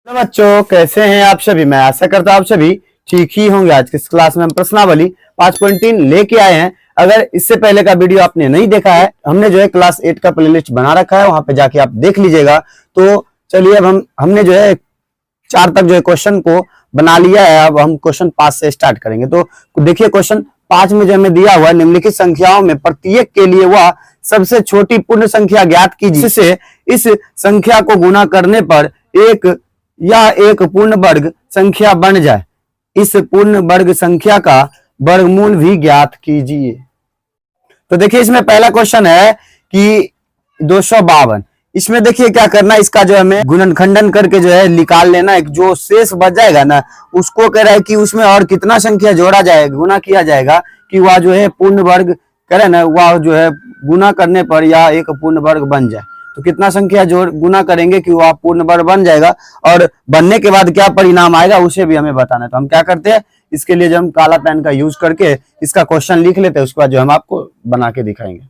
तो बच्चों कैसे हैं आप सभी। मैं आशा करता हूं आप सभी ठीक ही होंगे। आज की इस क्लास में हम प्रश्नावली 5.3 लेके आए हैं। अगर इससे पहले का वीडियो आपने नहीं देखा है, हमने जो है क्लास 8 का प्लेलिस्ट बना रखा है, वहां पे जाके आप देख लीजिएगा। तो चलिए अब हमने जो है 4 तक जो है क्वेश्चन को बना लिया है। अब हम क्वेश्चन 5 से स्टार्ट करेंगे। तो देखिए क्वेश्चन 5 में जो हमें दिया हुआ है, निम्नलिखित संख्याओं में प्रत्येक के लिए वह सबसे छोटी पूर्ण संख्या ज्ञात कीजिए जिससे इस संख्या को गुना करने पर एक पूर्ण वर्ग संख्या बन जाए। इस पूर्ण वर्ग संख्या का वर्गमूल भी ज्ञात कीजिए। तो देखिए इसमें पहला क्वेश्चन है कि 252। इसमें देखिए क्या करना है, इसका जो हमें गुणनखंडन करके जो है निकाल लेना है। जो शेष बच जाएगा ना, उसको कह रहा है कि उसमें और कितना संख्या जोड़ा जाएगा, गुना किया जाएगा कि वह जो है पूर्ण वर्ग करे ना, वह जो है गुना करने पर या एक पूर्ण वर्ग बन जाए। तो कितना संख्या जोड़ गुना करेंगे कि वह पूर्ण वर्ग बन जाएगा, और बनने के बाद क्या परिणाम आएगा उसे भी हमें बताना है। तो हम क्या करते हैं, इसके लिए जो हम काला पेन का यूज करके इसका क्वेश्चन लिख लेते हैं, उसके बाद जो हम आपको बना के दिखाएंगे।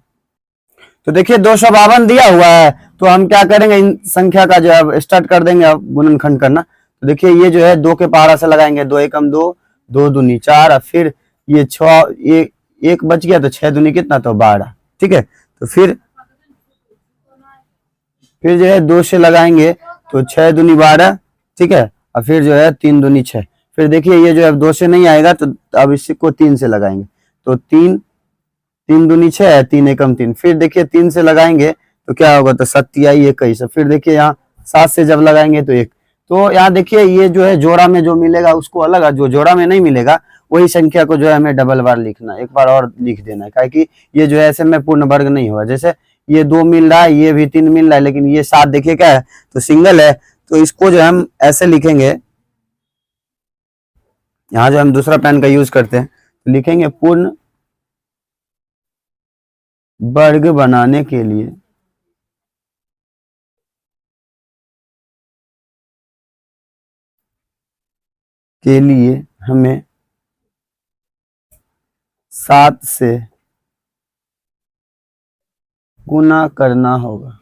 तो देखिए 252 दिया हुआ है, तो हम क्या करेंगे, इन संख्या का जो है स्टार्ट कर देंगे अब गुणनखंड करना। तो देखिए ये जो है 2 के पहाड़ा से लगाएंगे, 2 एकम 2, 2 दूनी 4, और फिर ये 6, ये 1 बच गया तो 6 दूनी कितना, तो 12। ठीक है, तो फिर जो है 2 से लगाएंगे तो 6 दूनी 12। ठीक है, और फिर जो है 3 दूनी 6। फिर देखिए ये जो है 2 से नहीं आएगा, तो अब इसको 3 से लगाएंगे, तो 3 दूनी 6, 3 एकम 3। फिर देखिए 3 से लगाएंगे तो क्या होगा, तो 7 21। फिर देखिए यहाँ 7 से जब लगाएंगे तो 1। तो यहाँ देखिए ये जो है जोड़ा में जो मिलेगा उसको अलग, जो जोड़ा में नहीं मिलेगा वही संख्या को जो है हमें डबल बार लिखना, एक बार और लिख देना है, कि ये जो है ऐसे में पूर्ण वर्ग नहीं हुआ। जैसे ये 2 मिल रहा है, ये भी 3 मिल रहा है, लेकिन ये 7 देखिए क्या है, तो सिंगल है। तो इसको जो हम ऐसे लिखेंगे, यहाँ जो हम दूसरा पेन का यूज करते हैं, तो लिखेंगे पूर्ण वर्ग बनाने के लिए हमें 7 से गुना करना होगा।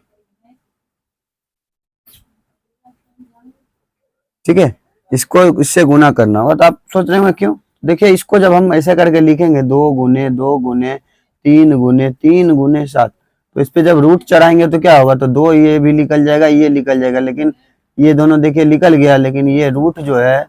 ठीक है, इसको इससे गुना करना होगा। तो आप सोच रहे होंगे क्यों, देखिए इसको जब हम ऐसे करके लिखेंगे 2 गुने 2 गुने 3 गुने 3 गुने 7, तो इस पे जब रूट चढ़ाएंगे तो क्या होगा, तो 2 ये भी निकल जाएगा, ये निकल जाएगा, लेकिन ये दोनों देखिए निकल गया, लेकिन ये रूट जो है,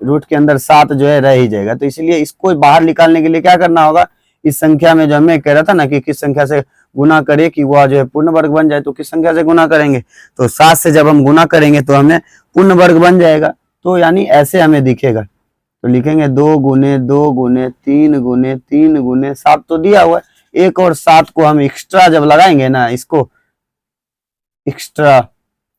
रूट के अंदर 7 जो है रह ही जाएगा। तो इसलिए इसको बाहर निकालने के लिए क्या करना होगा, इस संख्या में जो हमें कह रहा था ना कि किस संख्या से गुना करे कि वह जो है पूर्ण वर्ग बन जाए, तो किस संख्या से गुना करेंगे, तो 7 से जब हम गुना करेंगे तो हमें पूर्ण वर्ग बन जाएगा। तो यानी ऐसे हमें दिखेगा, तो लिखेंगे 2 गुने 2 गुने 3 गुने 3 गुने 7 तो दिया हुआ है, 1 और 7 को हम एक्स्ट्रा जब लगाएंगे ना, इसको एक्स्ट्रा,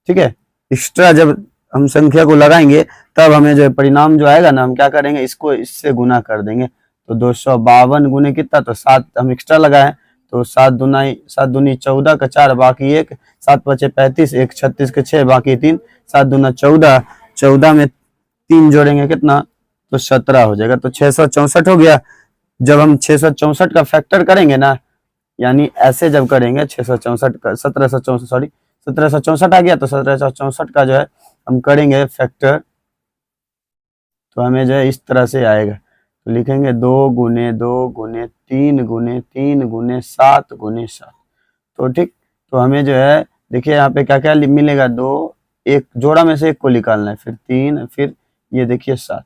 ठीक है, एक्स्ट्रा जब हम संख्या को लगाएंगे तब हमें जो परिणाम जो आएगा ना, हम क्या करेंगे, इसको इससे गुना कर देंगे। तो 252 गुने कितना, तो 7 हम एक्स्ट्रा लगाए, तो 7 दूनी 14 का 4 बाकी 1, 7 पचे 35, 1 36 के 6 बाकी 3, 7 दूना 14, 14 में 3 जोड़ेंगे कितना, तो 17 हो जाएगा। तो 664 हो गया। जब हम 664 का फैक्टर करेंगे ना, यानी ऐसे जब करेंगे 664 का 1764 आ गया, तो 1764 का जो है हम करेंगे फैक्टर, तो हमें जो है इस तरह से आएगा। तो लिखेंगे 2 गुने 2 गुने 3 गुने 3 गुने 7 गुने 7। तो ठीक, तो हमें जो है देखिए यहाँ पे क्या क्या मिलेगा, 2, एक जोड़ा में से एक को निकालना है, फिर 3, फिर ये देखिए 7,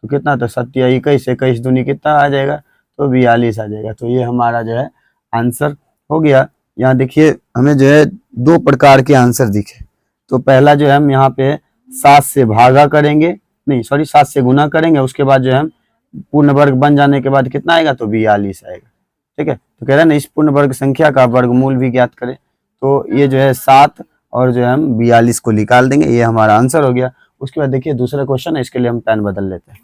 तो कितना, तो 7 या 21, 21 दूनी कितना आ जाएगा, तो 42 आ जाएगा। तो ये हमारा जो है आंसर हो गया। यहाँ देखिए हमें जो है 2 प्रकार के आंसर दिखे। तो पहला जो है हम यहाँ पे 7 से भागा करेंगे, नहीं सॉरी 7 से गुना करेंगे, उसके बाद जो है हम पूर्ण वर्ग बन जाने के बाद कितना आएगा, तो 42 आएगा। ठीक है, तो कह रहे हैं ना इस पूर्ण वर्ग संख्या का वर्गमूल भी ज्ञात करें। तो ये जो है 7 और जो है हम 42 को निकाल देंगे, ये हमारा आंसर हो गया। उसके बाद देखिए दूसरा क्वेश्चन है, इसके लिए हम पेन बदल लेते हैं।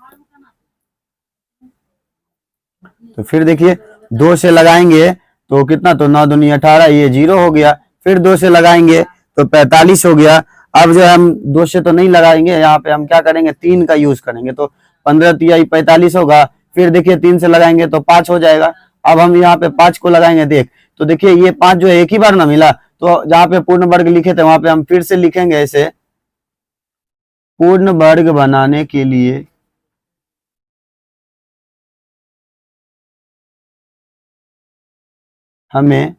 तो फिर देखिए 2 से लगाएंगे तो कितना, तो 9 दूनी 18, ये 0 हो गया। फिर 2 से लगाएंगे तो 45 हो गया। अब जो हम 2 से तो नहीं लगाएंगे, यहाँ पे हम क्या करेंगे, 3 का यूज करेंगे, तो 15 तिहाई 45 होगा। फिर देखिए 3 से लगाएंगे तो 5 हो जाएगा। अब हम यहाँ पे 5 को लगाएंगे, देख तो देखिए ये 5 जो है एक ही बार ना मिला, तो जहाँ पे पूर्ण वर्ग लिखे थे वहां पे हम फिर से लिखेंगे ऐसे पूर्ण वर्ग बनाने के लिए हमें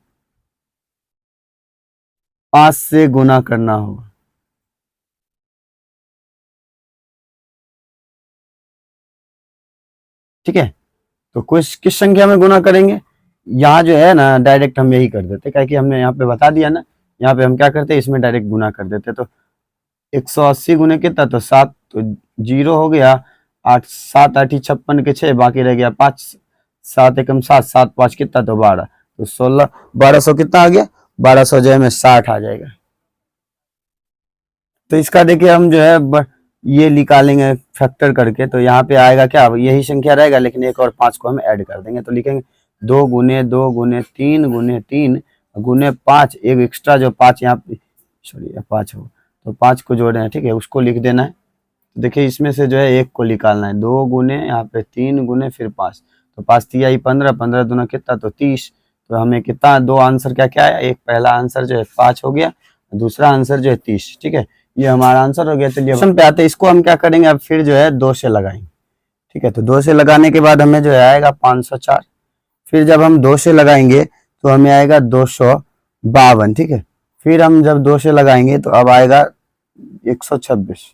5 से गुना करना होगा। ठीक है, तो किस संख्या में गुना करेंगे, यहाँ जो है ना डायरेक्ट हम यही कर देते, क्या कि हमने यहाँ पे बता दिया ना, यहाँ पे हम क्या करते इसमें डायरेक्ट गुना कर देते। तो 180 गुने कितना, तो 7, तो 0 हो गया, 8 7 8 56 के 6, बाकी रह गया 5, 7 एकम 7, 7 5 कितना, तो 12, तो 16 1200 कितना आ गया, 1200 जो है में 60 आ जाएगा। तो इसका देखिए हम जो है ये निकालेंगे फैक्टर करके, तो यहाँ पे आएगा क्या, यही संख्या रहेगा लेकिन एक और 5 को हम ऐड कर देंगे, तो लिखेंगे 2 गुने 2 गुने 3 गुने 3 गुने 5, एक एक्स्ट्रा जो 5 यहाँ पे सॉरी 5 हो, तो 5 को जोड़े हैं, ठीक है, उसको लिख देना है। तो देखिए इसमें से जो है एक को निकालना है, 2 गुने यहाँ पे 3 गुने फिर 5, तो 5 तिहाई 15, 15 दूना कितना, तो 30, तो हमें कितना दो आंसर क्या क्या है, एक पहला आंसर जो है 5 हो गया, दूसरा आंसर जो है 30। ठीक है, ये हमारा आंसर हो गया। चलिए क्वेश्चन पे आते हैं, इसको हम क्या करेंगे अब फिर जो है 2 से लगाएंगे। ठीक है, तो 2 से लगाने के बाद हमें जो है आएगा 504, फिर जब हम 2 से लगाएंगे तो हमें आएगा 252। ठीक है, फिर हम जब 2 से लगाएंगे तो अब आएगा 126,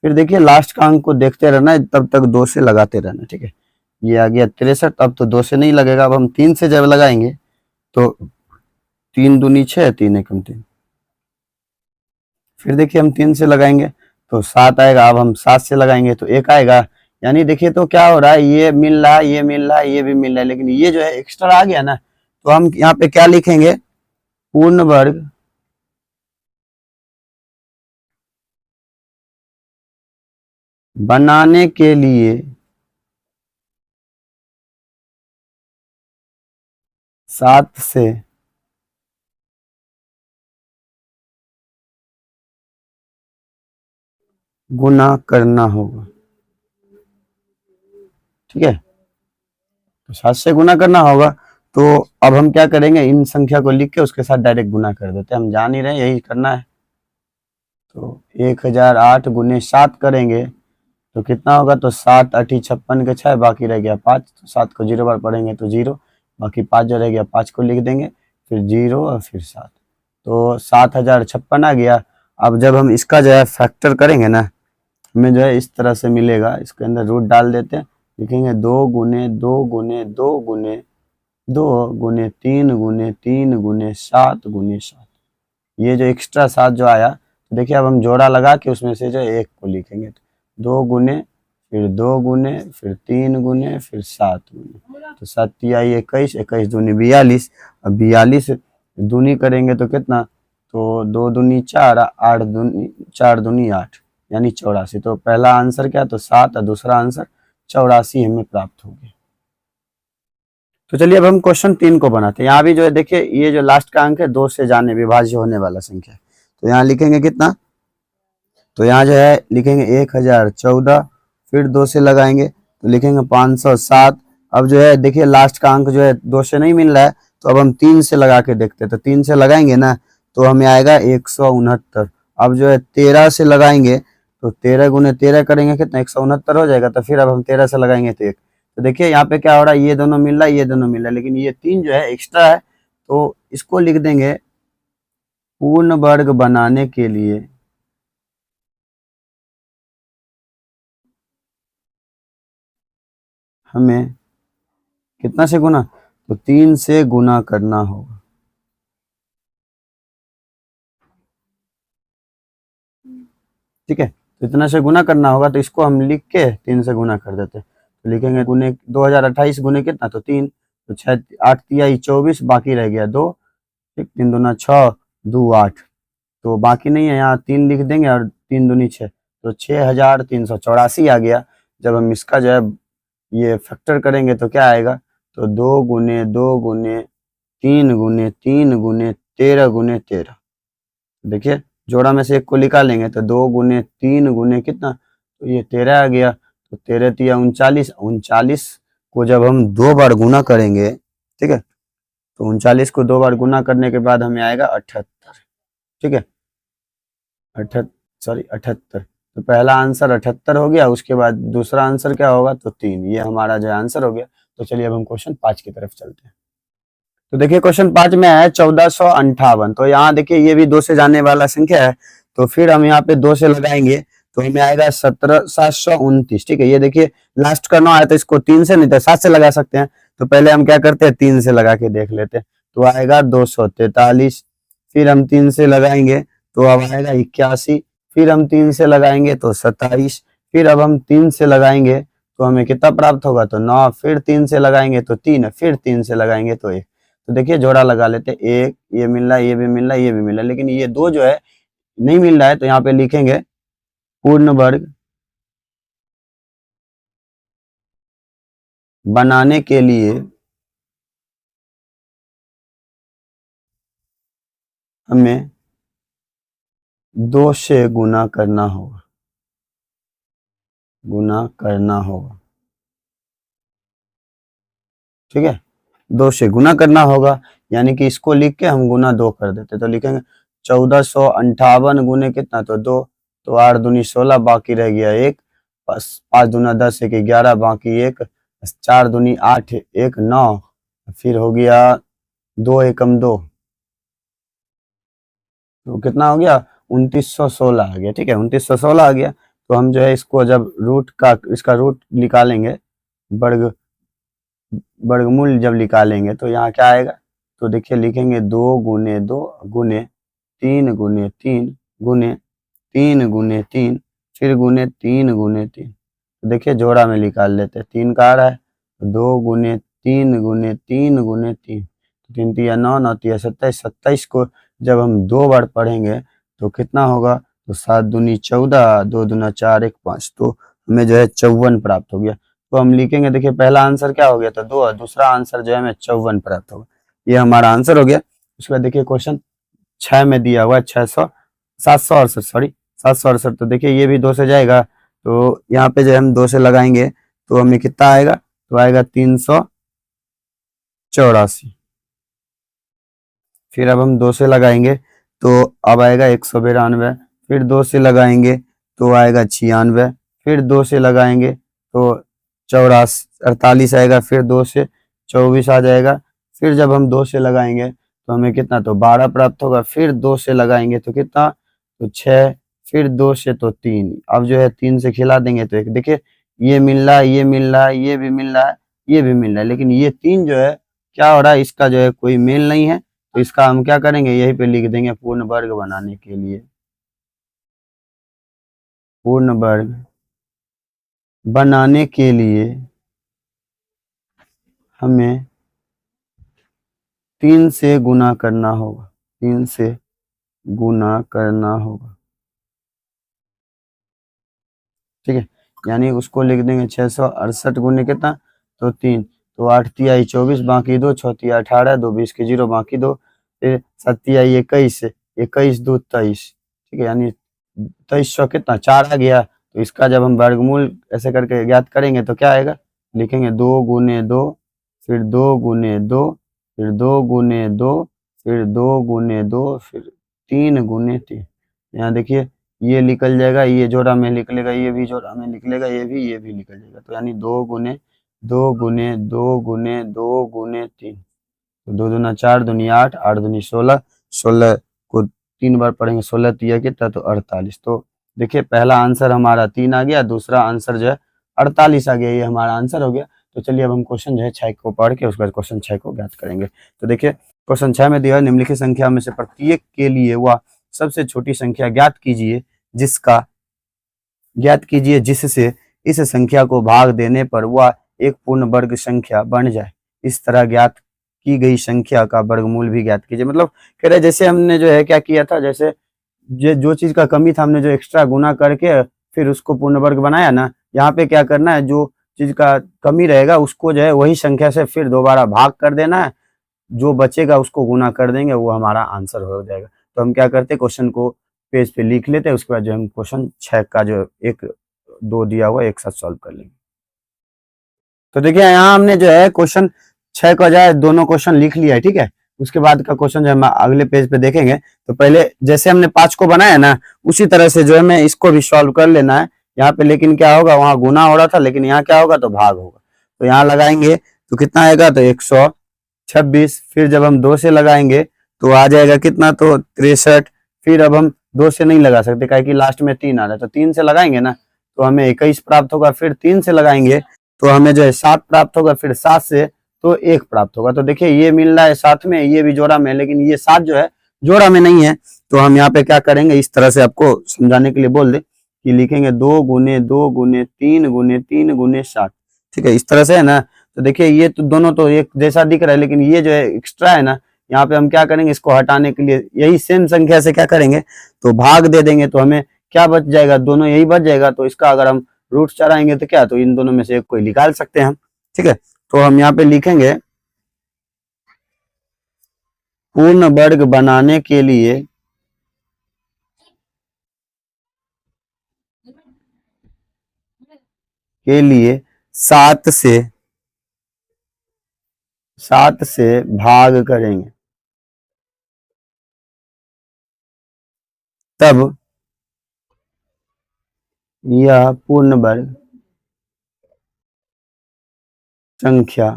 फिर देखिए लास्ट का अंक को देखते रहना है, तब तक 2 से लगाते रहना। ठीक है, ये आ गया 63, अब तो 2 से नहीं लगेगा, अब हम 3 से जब लगाएंगे तो 3 दूनी 6, 3 एकम 3, फिर देखिए हम 3 से लगाएंगे तो 7 आएगा, अब हम 7 से लगाएंगे तो 1 आएगा, यानी देखिए तो क्या हो रहा है, ये मिल रहा है, ये मिल रहा है, ये भी मिल रहा है, लेकिन ये जो है एक्स्ट्रा आ गया ना, तो हम यहाँ पे क्या लिखेंगे, पूर्ण वर्ग बनाने के लिए 7 से गुना करना होगा। ठीक है, तो 7 से गुना करना होगा, तो अब हम क्या करेंगे, इन संख्या को लिख के उसके साथ डायरेक्ट गुना कर देते हैं, हम जान ही रहे यही करना है। तो 1008 गुने 7 करेंगे तो कितना होगा, तो 7 8 56 के 6, बाकी रह गया 5, तो 7 को 0 बार पढ़ेंगे तो 0, बाकी 5 जो रह गया 5 को लिख देंगे, फिर 0 और फिर 7, तो 7056 आ गया। अब जब हम इसका जो है फैक्टर करेंगे ना, हमें जो है इस तरह से मिलेगा, इसके अंदर रूट डाल देते हैं, लिखेंगे 2 गुने 2 गुने 2 गुने 2 गुने 3 गुने 3 गुने 7 गुने 7, ये जो एक्स्ट्रा 7 जो आया, तो देखिए अब हम जोड़ा लगा के उसमें से जो एक को लिखेंगे, तो 2 गुने फिर 2 गुने फिर 3 गुने फिर 7 गुने, तो 7 तिहाई 21, 21 दूनी 42, अब 42 दूनी करेंगे तो कितना, तो 2 दूनी 4, 8 दूनी 4 दूनी 8, यानी 84, तो पहला आंसर क्या, तो 7 और दूसरा आंसर 84 हमें प्राप्त हो गया। तो चलिए अब हम क्वेश्चन 3 को बनाते हैं। यहाँ भी जो है देखिए ये जो लास्ट का अंक है 2 से जाने विभाज्य होने वाला संख्या है, तो यहाँ लिखेंगे कितना, तो यहाँ जो है लिखेंगे 1014, फिर 2 से लगाएंगे तो लिखेंगे 507। अब जो है देखिए लास्ट का अंक जो है 2 से नहीं मिल रहा है, तो अब हम 3 से लगा के देखते हैं, तो 3 से लगाएंगे ना तो हमें आएगा 169। अब जो है 13 से लगाएंगे तो 13 गुने 13 करेंगे कितना, 169 हो जाएगा, तो फिर अब हम 13 से लगाएंगे तो 1, तो देखिए यहाँ पे क्या हो रहा है, ये दोनों मिल रहा है, ये दोनों मिल रहा है, लेकिन ये 3 जो है एक्स्ट्रा है, तो इसको लिख देंगे पूर्ण वर्ग बनाने के लिए हमें कितना से गुना, तो 3 से गुना करना होगा। ठीक है, तो इतना से गुना करना होगा, तो इसको हम लिख के 3 से गुना कर देते हैं, तो लिखेंगे गुने 2028 गुने कितना, तो 3, तो 6 8 तिहाई 24, बाकी रह गया 2, ठीक, 3 दूना 6 2 8, तो बाकी नहीं है, यहाँ 3 लिख देंगे और 3 दूनी 6, तो 6384 आ गया। जब हम इसका जो है ये फैक्टर करेंगे तो क्या आएगा, तो 2 गुने 2 गुने 3 गुने 3 गुने 13 गुने 13, देखिए जोड़ा में से एक को निकालेंगे तो 2 गुने 3 गुने कितना, तो ये 13 आ गया, तो 13 तिया 39, 39 को जब हम 2 बार गुना करेंगे, ठीक है, तो 39 को 2 बार गुना करने के बाद हमें आएगा 78। ठीक है, 78 तो तो पहला आंसर 78 हो गया, उसके बाद दूसरा आंसर क्या होगा, तो 3। ये हमारा जो आंसर हो गया। तो चलिए अब हम क्वेश्चन 5 की तरफ चलते हैं। तो देखिए क्वेश्चन 5 में है 1458। तो यहाँ देखिए ये भी 2 से जाने वाला संख्या है, तो फिर हम यहाँ पे 2 से लगाएंगे तो हमें आएगा 729। ठीक है, ये देखिए लास्ट का 9 आया तो इसको 3 से नहीं तो 7 से लगा सकते हैं। तो पहले हम क्या करते हैं, 3 से लगा के देख लेते हैं। तो आएगा 243। फिर हम 3 से लगाएंगे तो अब आएगा 81। फिर हम 3 से लगाएंगे तो 27। फिर अब हम 3 से लगाएंगे तो हमें कितना प्राप्त होगा, तो 9। फिर 3 से लगाएंगे तो 3, फिर 3 से लगाएंगे तो 1। तो देखिए जोड़ा लगा लेते हैं, एक ये मिल रहा है, ये भी मिल रहा है, ये भी मिल रहा है, लेकिन ये 2 जो है नहीं मिल रहा है। तो यहाँ पे लिखेंगे पूर्ण वर्ग बनाने के लिए हमें 2 से गुना करना होगा, गुना करना होगा। ठीक है, 2 से गुना करना होगा, यानी कि इसको लिख के हम गुना 2 कर देते। तो लिखेंगे 1458 गुने कितना, तो 2। तो 8 दूनी 16, बाकी रह गया 1। 5 दूना 10, 1 11, बाकी 1। 4 दूनी 8, 1 9। फिर हो गया 2 एकम 2, तो कितना हो गया, 2916 आ गया। ठीक है, 2916 आ गया। तो हम जो है इसको जब रूट का इसका रूट निकालेंगे, वर्ग वर्गमूल जब निकालेंगे तो यहाँ क्या आएगा, तो देखिए लिखेंगे 2 गुने 2 गुने 3 गुने 3 गुने 3 गुने 3, फिर गुने 3 गुने 3। तो देखिए जोड़ा में निकाल लेते हैं, 3 का आ रहा है, 2 गुने 3 गुने 3 गुने 3। तो 3 तिया 9, 9 तिया 27। 27 को जब हम 2 बार पढ़ेंगे तो कितना होगा, तो 7 दूनी 14, 2 दूना 4, 1 5। तो हमें जो है 54 प्राप्त हो गया। तो हम लिखेंगे, देखिए पहला आंसर क्या हो गया, तो 2, और दूसरा आंसर जो है हमें 54 प्राप्त होगा। ये हमारा आंसर हो गया। उसके बाद देखिए क्वेश्चन 6 में दिया हुआ है 768, सॉरी 768। तो देखिए ये भी 2 से जाएगा, तो यहाँ पे जो हम 2 से लगाएंगे तो हमें कितना आएगा, तो आएगा 384। फिर अब हम 2 से लगाएंगे तो अब आएगा 192। फिर 2 से लगाएंगे तो आएगा 96। फिर 2 से लगाएंगे तो 48 आएगा। फिर 2 से 24 आ जाएगा। फिर जब हम 2 से लगाएंगे तो हमें कितना, तो 12 प्राप्त होगा। फिर 2 से लगाएंगे तो कितना, तो 6। फिर 2 से तो 3। अब जो है 3 से खिला देंगे तो 1। देखिए ये मिल रहा है, ये मिल रहा है, ये भी मिल रहा है, ये भी मिल रहा है, लेकिन ये 3 जो है क्या हो रहा है, इसका जो है कोई मेल नहीं है। तो इसका हम क्या करेंगे, यहीं पे लिख देंगे पूर्ण वर्ग बनाने के लिए, पूर्ण वर्ग बनाने के लिए हमें 3 से गुना करना होगा, 3 से गुना करना होगा। ठीक है, यानी उसको लिख देंगे 668 गुने कितना, तो 3। तो 8 तिहाई 24, बाकी 2, 6 तिहाई 18, 2 20 के 0, बाकी 2। फिर 7 तिहाई 21, 21 2 23। ठीक है, यानी 2300 कितना 4 आ गया। तो इसका जब हम वर्गमूल ऐसे करके ज्ञात करेंगे तो क्या आएगा, लिखेंगे 2 गुने 2, फिर 2 गुने 2, फिर 2 गुने 2, फिर 2 गुने 2, फिर 3 गुने 3। यहाँ देखिए ये निकल जाएगा, ये जोड़ा में निकलेगा, ये भी जोड़ा में निकलेगा, ये भी निकल जाएगा। तो यानी 2 गुने 2 गुने 2 गुने 2 गुने 3। तो 2 दूना 4, दूनी 8, 8 दूनी 16, 16 को 3 बार पढ़ेंगे, 16 तिया कितना, तो 48। तो देखिए पहला आंसर हमारा 3 आ गया, दूसरा आंसर जो है 48 आ गया। ये हमारा आंसर हो गया। तो चलिए अब हम क्वेश्चन जो है 6 को पढ़ के उसके बाद क्वेश्चन 6 को ज्ञात करेंगे। तो देखिए क्वेश्चन 6 में दिया है, निम्नलिखित संख्या में से प्रत्येक के लिए वह सबसे छोटी संख्या ज्ञात कीजिए जिससे इस संख्या को भाग देने पर वह एक पूर्ण वर्ग संख्या बन जाए। इस तरह ज्ञात की गई संख्या का वर्गमूल भी ज्ञात कीजिए। मतलब कह रहे जैसे हमने जो है क्या किया था, जैसे जो चीज का कमी था हमने जो एक्स्ट्रा गुना करके फिर उसको पूर्ण वर्ग बनाया ना, यहाँ पे क्या करना है, जो चीज का कमी रहेगा उसको जो है वही संख्या से फिर दोबारा भाग कर देना है, जो बचेगा उसको गुना कर देंगे, वो हमारा आंसर हो जाएगा। तो हम क्या करते हैं, क्वेश्चन को पेज पे लिख लेते हैं, उसके बाद जो हम क्वेश्चन 6 का जो 1 2 दिया हुआ एक साथ सॉल्व कर लेंगे। तो देखिए यहाँ हमने जो है क्वेश्चन 6 का जो है दोनों क्वेश्चन लिख लिया है। ठीक है, उसके बाद का क्वेश्चन जो हम अगले पेज पे देखेंगे। तो पहले जैसे हमने 5 को बनाया ना, उसी तरह से जो है हमें इसको भी सॉल्व कर लेना है यहाँ पे। लेकिन क्या होगा, वहां गुना हो रहा था, लेकिन यहाँ क्या होगा, तो भाग होगा। तो यहाँ लगाएंगे तो कितना आएगा, तो 126। फिर जब हम 2 से लगाएंगे तो आ जाएगा कितना, तो 63। फिर अब हम 2 से नहीं लगा सकते, काहे कि लास्ट में 3 आ रहा है, तो 3 से लगाएंगे ना तो हमें 21 प्राप्त होगा। फिर 3 से लगाएंगे तो हमें जो है 7 प्राप्त होगा। फिर 7 से तो 1 प्राप्त होगा। तो देखिए ये मिल रहा है साथ में, ये भी जोड़ा में, लेकिन ये 7 जो है जोड़ा में नहीं है। तो हम यहाँ पे क्या करेंगे, इस तरह से आपको समझाने के लिए बोल दे कि लिखेंगे 2 गुने 2 गुने 3 गुने 3 गुने 7। ठीक है, इस तरह से है ना। तो देखिए ये तो दोनों तो एक जैसा दिख रहा है, लेकिन ये जो है एक्स्ट्रा है ना, यहाँ पे हम क्या करेंगे, इसको हटाने के लिए यही सेम संख्या से क्या करेंगे, तो भाग दे देंगे। तो हमें क्या बच जाएगा, दोनों यही बच जाएगा। तो इसका अगर हम रूट चढ़ाएंगे तो क्या, तो इन दोनों में से एक कोई निकाल सकते हैं हम। ठीक है, तो हम यहाँ पे लिखेंगे पूर्ण वर्ग बनाने के लिए 7 से भाग करेंगे, तब यह पूर्ण वर्ग संख्या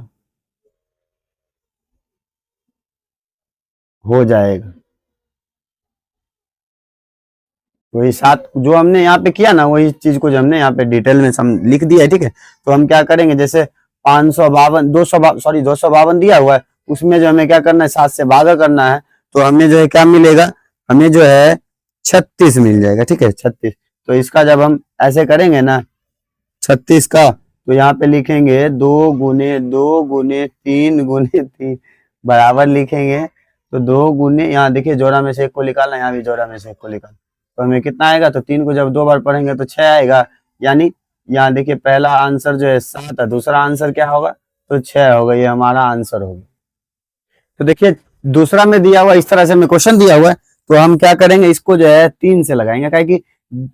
हो जाएगा। वही 7 जो हमने यहाँ पे किया ना, वही चीज को जो हमने यहाँ पे डिटेल में सम लिख दिया है। ठीक है, तो हम क्या करेंगे, जैसे 552 252 दिया हुआ है, उसमें जो हमें क्या करना है, 7 से भागा करना है। तो हमें जो है क्या मिलेगा, हमें जो है 36 मिल जाएगा। ठीक है, 36। तो इसका जब हम ऐसे करेंगे ना 36 का, तो यहाँ पे लिखेंगे 2 गुने 2 गुने 3 गुने 3 बराबर लिखेंगे। तो 2 गुने, यहाँ देखिए जोड़ा में से एक को निकालना, यहाँ भी जोड़ा में से एक को निकालना। तो हमें कितना आएगा, तो 3 को जब 2 बार पढ़ेंगे तो 6 आएगा। यानी यहाँ देखिए पहला आंसर जो है 7 है, दूसरा आंसर क्या होगा, तो 6 होगा। ये हमारा आंसर होगा। तो देखिए दूसरा में दिया हुआ इस तरह से हमें क्वेश्चन दिया हुआ है, तो हम क्या करेंगे, इसको जो है 3 से लगाएंगे, क्या कि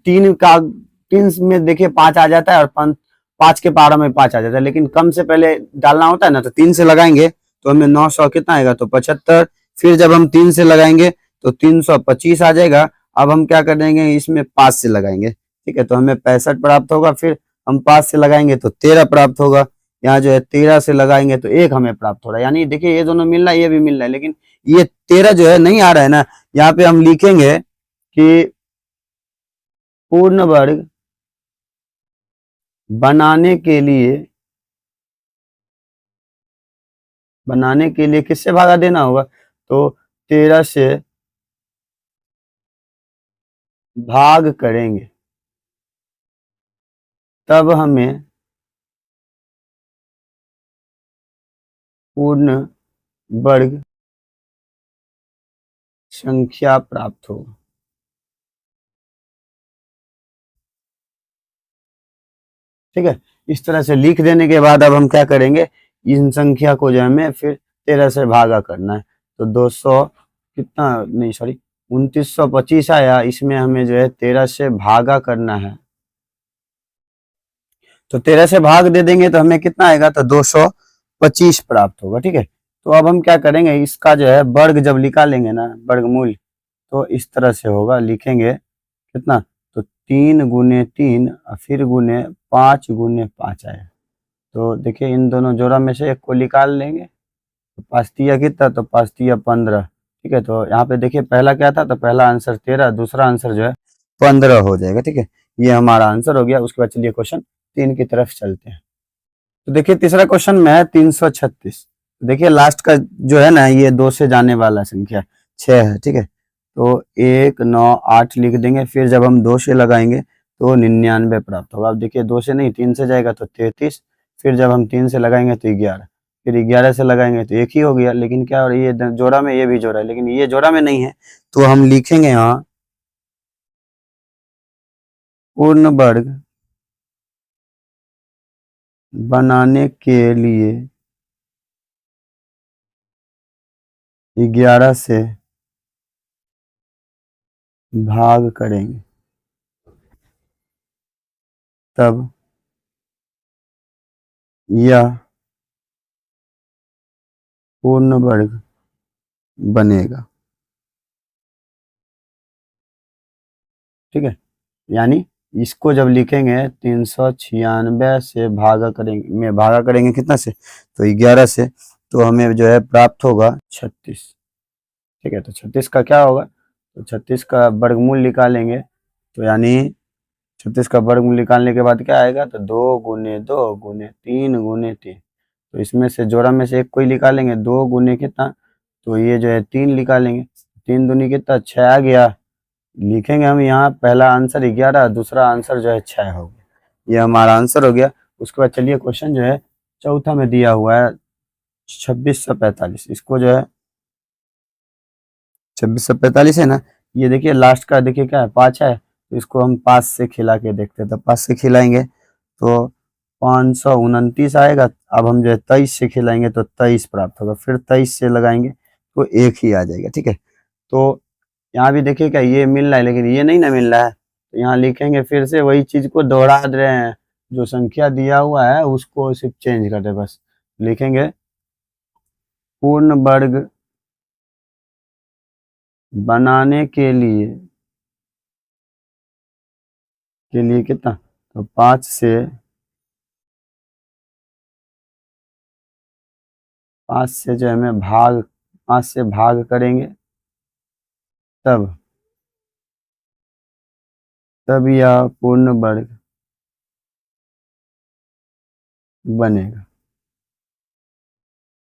3 में देखिए 5 आ जाता है, और 5 के पारा में 5 आ जाता है, लेकिन कम से पहले डालना होता है ना। तो 3 से लगाएंगे तो हमें 900 कितना आएगा, तो 75। फिर जब हम 3 से लगाएंगे तो 325 आ जाएगा। अब हम क्या करेंगे, इसमें 5 से लगाएंगे। ठीक है, तो हमें 65 प्राप्त होगा। फिर हम 5 से लगाएंगे तो 13 प्राप्त होगा। यहाँ जो है 13 से लगाएंगे तो 1 हमें प्राप्त हो रहा है। यानी देखिए ये दोनों मिल रहा है, ये भी मिल रहा है, लेकिन ये 13 जो है नहीं आ रहा है ना। यहाँ पे हम लिखेंगे कि पूर्ण वर्ग बनाने के लिए किससे भागा देना होगा, तो 13 से भाग करेंगे, तब हमें पूर्ण वर्ग संख्या प्राप्त होगा। ठीक है, इस तरह से लिख देने के बाद अब हम क्या करेंगे, इन संख्या को जो हमें फिर 13 से भागा करना है। तो 200 कितना, नहीं सॉरी, 2925 आया। इसमें हमें जो है 13 से भागा करना है। तो 13 से भाग दे देंगे तो हमें कितना आएगा, तो 225 प्राप्त होगा। ठीक है, तो अब हम क्या करेंगे, इसका जो है वर्ग जब निकालेंगे ना, वर्गमूल, तो इस तरह से होगा, लिखेंगे कितना, तो 3 गुने 3 और फिर गुने 5 गुने 5 आएगा। तो देखिए इन दोनों जोड़ा में से एक को निकाल लेंगे। तो 5 तिया कितना, तो 5 तिया 15। ठीक है, तो यहाँ पे देखिए पहला क्या था, तो पहला आंसर 13, दूसरा आंसर जो है 15 हो जाएगा। ठीक है, ये हमारा आंसर हो गया। उसके बाद चलिए क्वेश्चन 3 की तरफ चलते हैं। तो देखिए तीसरा क्वेश्चन में है 336। देखिए लास्ट का जो है ना, ये 2 से जाने वाला संख्या 6 है। ठीक है, तो 1 9 8 लिख देंगे। फिर जब हम 2 से लगाएंगे तो 99 प्राप्त होगा। अब देखिए 2 से नहीं, 3 से जाएगा तो 33। फिर जब हम 3 से लगाएंगे तो 11। फिर 11 से लगाएंगे तो 1 ही हो गया। लेकिन क्या हो रहा है, ये जोड़ा में, ये भी जोड़ा है, लेकिन ये जोड़ा में नहीं है। तो हम लिखेंगे यहाँ पूर्ण वर्ग बनाने के लिए 11 से भाग करेंगे, तब यह पूर्ण वर्ग बनेगा। ठीक है, यानी इसको जब लिखेंगे 396 से भागा करेंगे, में भागा करेंगे कितना से, तो 11 से, तो हमें जो है प्राप्त होगा 36। ठीक है, तो 36 का क्या होगा, तो 36 का वर्गमूल निकालेंगे, तो यानी 36 का वर्गमूल निकालने के बाद क्या आएगा, तो 2 गुने 2 गुने 3 गुने 3, तो इसमें से जोड़ा में से एक कोई निकालेंगे, 2 गुने कितना, तो ये जो है 3 निकालेंगे, 3 दूनी कितना, 6 आ गया। लिखेंगे हम यहाँ पहला आंसर 11, दूसरा आंसर जो है 6 हो गया, ये हमारा आंसर हो गया। उसके बाद चलिए क्वेश्चन जो है चौथा में दिया हुआ है 2645, इसको जो है 2645 है ना, ये देखिए लास्ट का देखिए क्या है, 5 है, तो इसको हम 5 से खिला के देखते हैं, तो 5 से खिलाएंगे तो 529 आएगा। अब हम जो है 23 से खिलाएंगे तो 23 प्राप्त होगा, फिर 23 से लगाएंगे तो एक ही आ जाएगा। ठीक है, तो यहाँ भी देखिए क्या ये मिल रहा है, लेकिन ये नहीं ना मिल रहा है, तो यहाँ लिखेंगे फिर से वही चीज को दोहरा दे रहे हैं, जो संख्या दिया हुआ है उसको सिर्फ चेंज कर रहे हैं बस। लिखेंगे पूर्ण वर्ग बनाने के लिए कितना, तो 5 से जो है हमें 5 से भाग करेंगे, तब तब यह पूर्ण वर्ग बनेगा।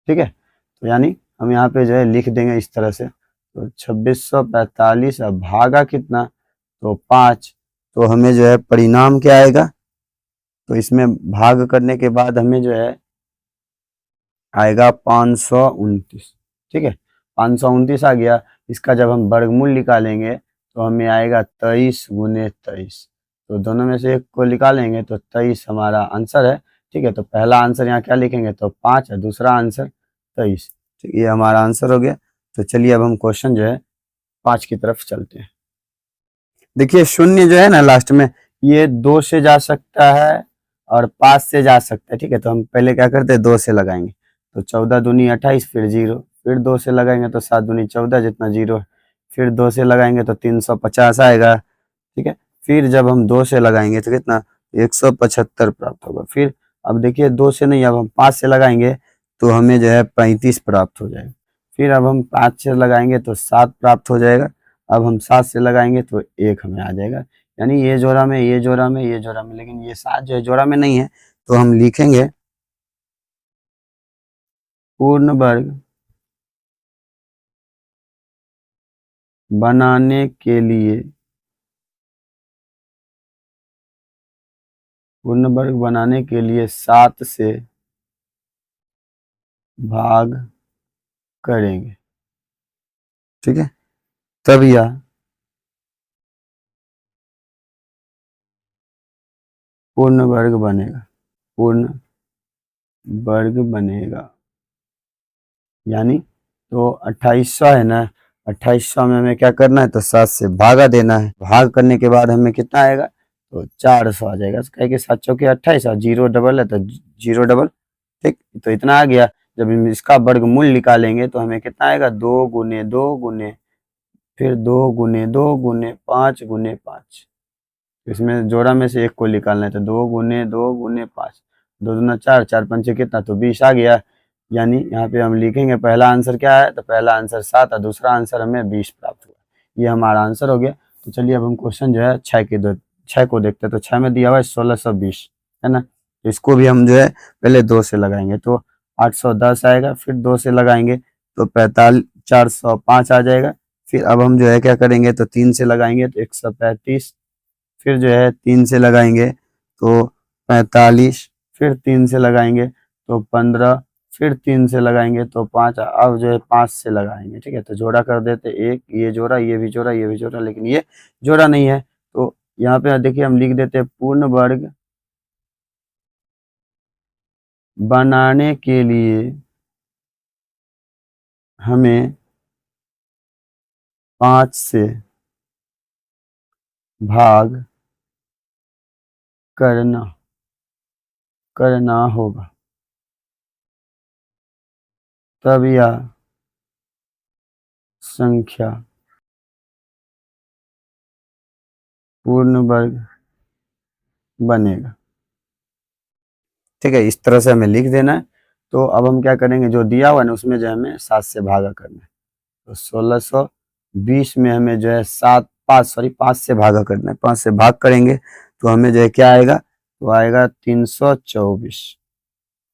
ठीक है, तो यानी हम यहाँ पे जो है लिख देंगे इस तरह से, तो 2645 अब भागा कितना, तो 5, तो हमें जो है परिणाम क्या आएगा, तो इसमें भाग करने के बाद हमें जो है आएगा 529। ठीक है, 529 आ गया। इसका जब हम वर्गमूल निकालेंगे तो हमें आएगा 23 गुने 23, तो दोनों में से एक को निकालेंगे तो 23 हमारा आंसर है। ठीक है, तो पहला आंसर यहाँ क्या लिखेंगे, तो 5 है, दूसरा आंसर 23। ठीक, ये हमारा आंसर हो गया। तो चलिए अब हम क्वेश्चन जो है 5 की तरफ चलते हैं। देखिए शून्य जो है ना लास्ट में, ये 2 से जा सकता है और 5 से जा सकता है। ठीक है, तो हम पहले क्या करते हैं, 2 से लगाएंगे, तो 14 दूनी 28, फिर 0, फिर 2 से लगाएंगे तो 7 दूनी 14 जितना 0 है, फिर 2 से लगाएंगे तो 350 आएगा। ठीक है, फिर जब हम 2 से लगाएंगे तो कितना, 175 प्राप्त होगा। फिर अब देखिए 2 से नहीं, अब हम 5 से लगाएंगे तो हमें जो है 35 प्राप्त हो जाएगा। फिर अब हम 5 से लगाएंगे तो 7 प्राप्त हो जाएगा। अब हम 7 से लगाएंगे तो 1 हमें आ जाएगा, यानी ये जोड़ा में, ये जोड़ा में, ये जोड़ा में, लेकिन ये 7 जो है जोड़ा में नहीं है, तो हम लिखेंगे पूर्ण वर्ग बनाने के लिए, पूर्ण वर्ग बनाने के लिए 7 से भाग करेंगे। ठीक है, तब यह पूर्ण वर्ग बनेगा, पूर्ण वर्ग बनेगा। यानी तो 2800 है ना, 2800 में हमें क्या करना है, तो 7 से भागा देना है, भाग करने के बाद हमें कितना आएगा, तो 400 आ जाएगा, कह के 7 चौके 28 और 0 डबल है तो 0 डबल। ठीक, तो इतना आ गया। जब हम इसका वर्गमूल निकालेंगे तो हमें कितना आएगा, 2 गुने 2 गुने, फिर 2 गुने 2 गुने 5 गुने 5, इसमें जोड़ा में से एक को निकालना है, तो 2 गुने 2 गुने 5, 2 दूना 4, 4 पंचे कितना, तो 20 आ गया। यानी यहाँ पे हम लिखेंगे पहला आंसर क्या है, तो पहला आंसर 7 और दूसरा आंसर हमें 20 प्राप्त हुआ। ये हमारा आंसर हो गया। तो चलिए अब हम क्वेश्चन जो है 6 को देखते हैं। तो 6 में दिया हुआ है 1620, है ना, तो इसको भी हम जो है पहले 2 से लगाएंगे तो 810 आएगा, फिर 2 से लगाएंगे तो 45 405 आ जाएगा। फिर अब हम जो है क्या करेंगे, तो 3 से लगाएंगे तो 135, फिर जो है 3 से लगाएंगे तो 45, फिर 3 से लगाएंगे तो 15, फिर 3 से लगाएंगे तो 5, अब जो है 5 से लगाएंगे। ठीक है, तो जोड़ा कर देते, एक ये जोड़ा, ये भी जोड़ा, ये भी जोड़ा, लेकिन ये जोड़ा नहीं है, तो यहाँ पे देखिए हम लिख देते हैं पूर्ण वर्ग बनाने के लिए हमें 5 से भाग करना करना होगा, तब यह संख्या पूर्ण वर्ग बनेगा। ठीक है, इस तरह से हमें लिख देना है। तो अब हम क्या करेंगे, जो दिया हुआ है ना उसमें जो हमें 7 से भागा करना है। तो 1620 में हमें जो है 5 से भागा करना है। 5 से भाग करेंगे तो हमें जो है क्या आएगा, तो आएगा 324।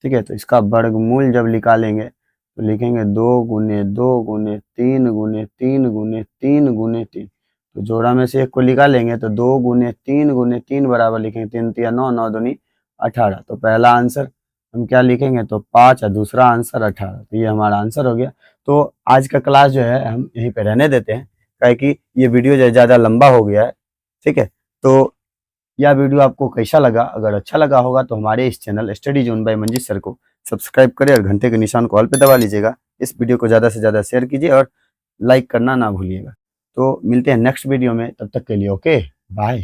ठीक है, तो इसका वर्गमूल जब निकालेंगे तो लिखेंगे 2 गुने 2 गुने 3 गुने 3 गुने 3 गुने 3। तो जोड़ा में से एक को निकालेंगे तो 2 गुने 3 बराबर लिखेंगे 3 तिया 9, 9 दूनी 18। तो पहला आंसर हम क्या लिखेंगे, तो 5 और दूसरा आंसर 18। तो ये हमारा आंसर हो गया। तो आज का क्लास जो है हम यहीं पे रहने देते हैं, क्या कि ये वीडियो जो है ज़्यादा लंबा हो गया है। ठीक है, तो यह वीडियो आपको कैसा लगा, अगर अच्छा लगा होगा तो हमारे इस channel study zone by Manjeet sir को सब्सक्राइब करें और घंटे के निशान को ऑल पे दबा लीजिएगा। इस वीडियो को ज़्यादा से ज़्यादा शेयर कीजिए और लाइक करना ना भूलिएगा। तो मिलते हैं नेक्स्ट वीडियो में, तब तक के लिए ओके बाय।